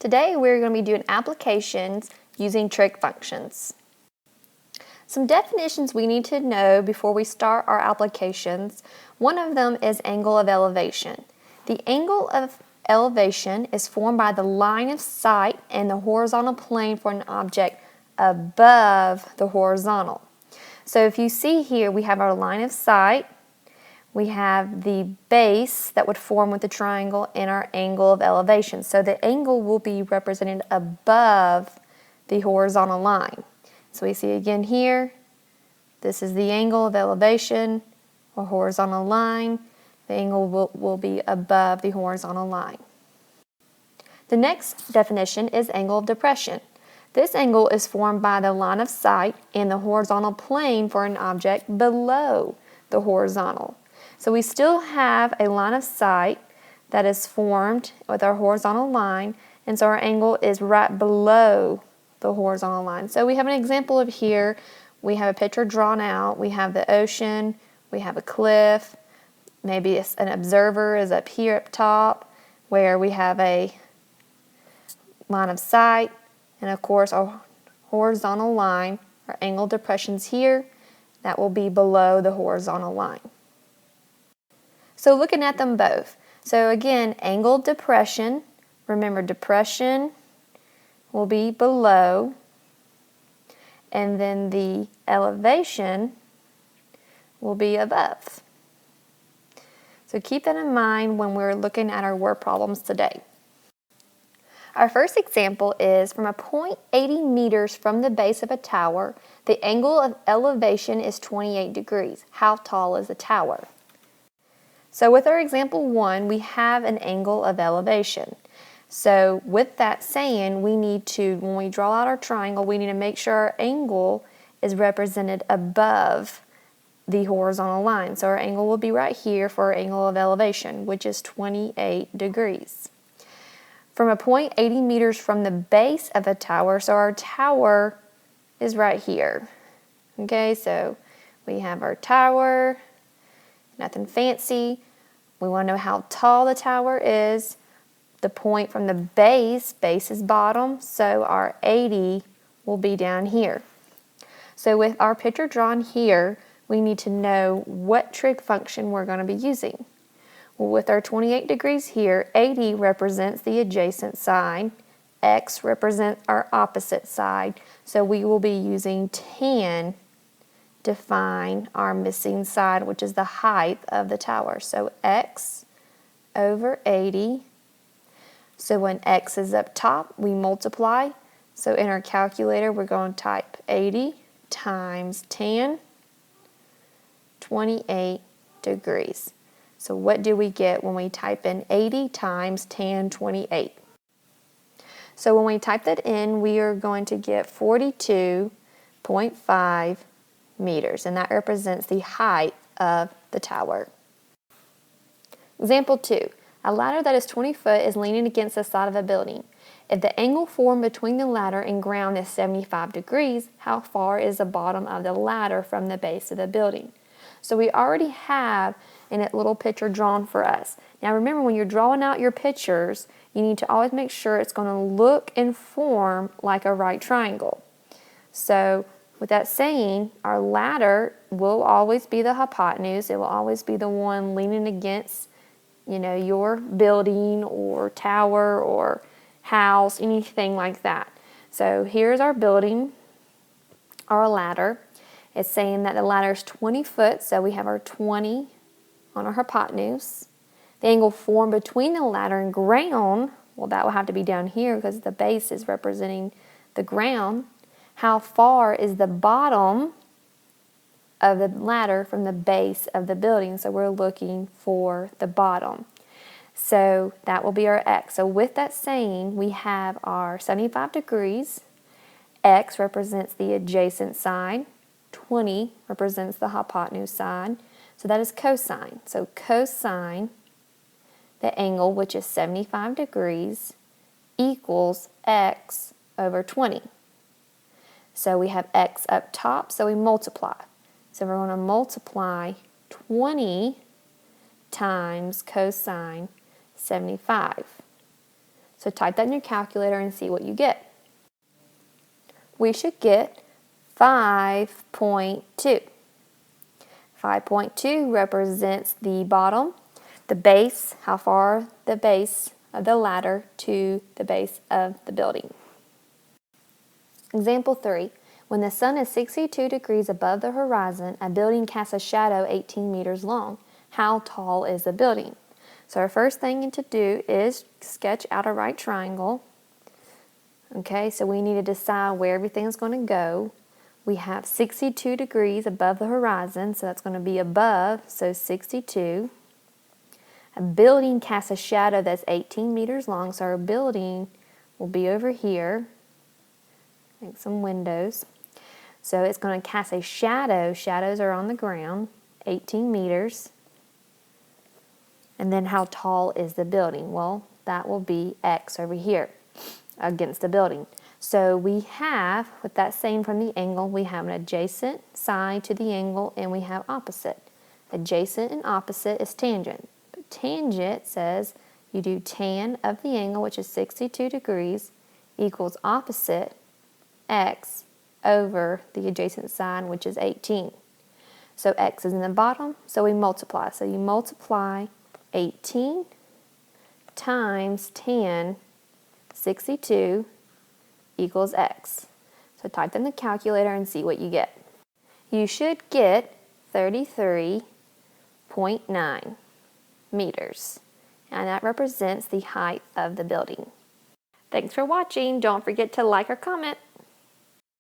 Today we're going to be doing applications using trig functions. Some definitions we need to know before we start our applications. One of them is angle of elevation. The angle of elevation is formed by the line of sight and the horizontal plane for an object above the horizontal. So if you see here, we have our line of sight, we have the base that would form with the triangle, and our angle of elevation. So the angle will be represented above the horizontal line. So we see again here, this is the angle of elevation or horizontal line. The angle will be above the horizontal line. The next definition is angle of depression. This angle is formed by the line of sight and the horizontal plane for an object below the horizontal. So we still have a line of sight that is formed with our horizontal line, and so our angle is right below the horizontal line. So we have an example of here, we have a picture drawn out, we have the ocean, we have a cliff, maybe an observer is up here up top where we have a line of sight, and of course our horizontal line, our angle of depression's here, that will be below the horizontal line. So looking at them both. So again, angle of depression, remember depression will be below, and then the elevation will be above. So keep that in mind when we're looking at our word problems today. Our first example is from a point 80 meters from the base of a tower, the angle of elevation is 28 degrees. How tall is the tower? So with our example 1, we have an angle of elevation. So with that saying, we need to, when we draw out our triangle, we need to make sure our angle is represented above the horizontal line. So our angle will be right here for our angle of elevation, which is 28 degrees. From a point 80 meters from the base of a tower, so our tower is right here. Okay, so we have our tower, nothing fancy. We want to know how tall the tower is. The point from the base is bottom, so our 80 will be down here. So with our picture drawn here, we need to know what trig function we're going to be using. Well, with our 28 degrees here, 80 represents the adjacent side, x represents our opposite side, so we will be using tan to find our missing side, which is the height of the tower. So x over 80. So when x is up top, we multiply. So in our calculator, we're going to type 80 times tan, 28 degrees. So what do we get when we type in 80 times tan 28? So when we type that in, we are going to get 42.5 meters, and that represents the height of the tower. Example 2. A ladder that is 20 foot is leaning against the side of a building. If the angle formed between the ladder and ground is 75 degrees, how far is the bottom of the ladder from the base of the building? So we already have a little picture drawn for us. Now remember, when you're drawing out your pictures, you need to always make sure it's going to look and form like a right triangle. So with that saying, our ladder will always be the hypotenuse. It will always be the one leaning against, your building or tower or house, anything like that. So here's our building, our ladder. It's saying that the ladder is 20 foot, so we have our 20 on our hypotenuse. The angle formed between the ladder and ground, well, that will have to be down here because the base is representing the ground. How far is the bottom of the ladder from the base of the building? So we're looking for the bottom. So that will be our x. So with that saying, we have our 75 degrees. X represents the adjacent side. 20 represents the hypotenuse side. So that is cosine. So cosine the angle, which is 75 degrees, equals x over 20. So we have x up top, so we multiply. So we're going to multiply 20 times cosine 75. So type that in your calculator and see what you get. We should get 5.2. 5.2 represents the bottom, the base, how far the base of the ladder to the base of the building. Example 3. When the sun is 62 degrees above the horizon, a building casts a shadow 18 meters long. How tall is the building? So our first thing to do is sketch out a right triangle. Okay, so we need to decide where everything is going to go. We have 62 degrees above the horizon, so that's going to be above, so 62. A building casts a shadow that's 18 meters long, so our building will be over here. Make some windows. So it's going to cast a shadow. Shadows are on the ground, 18 meters. And then how tall is the building? Well, that will be X over here against the building. So we have, with that same from the angle, we have an adjacent side to the angle and we have opposite. Adjacent and opposite is tangent. But tangent says you do tan of the angle, which is 62 degrees, equals opposite X over the adjacent side, which is 18. So X is in the bottom, so we multiply. So you multiply 18 times tan, 62, equals X. So type in the calculator and see what you get. You should get 33.9 meters, and that represents the height of the building. Thanks for watching. Don't forget to like or comment.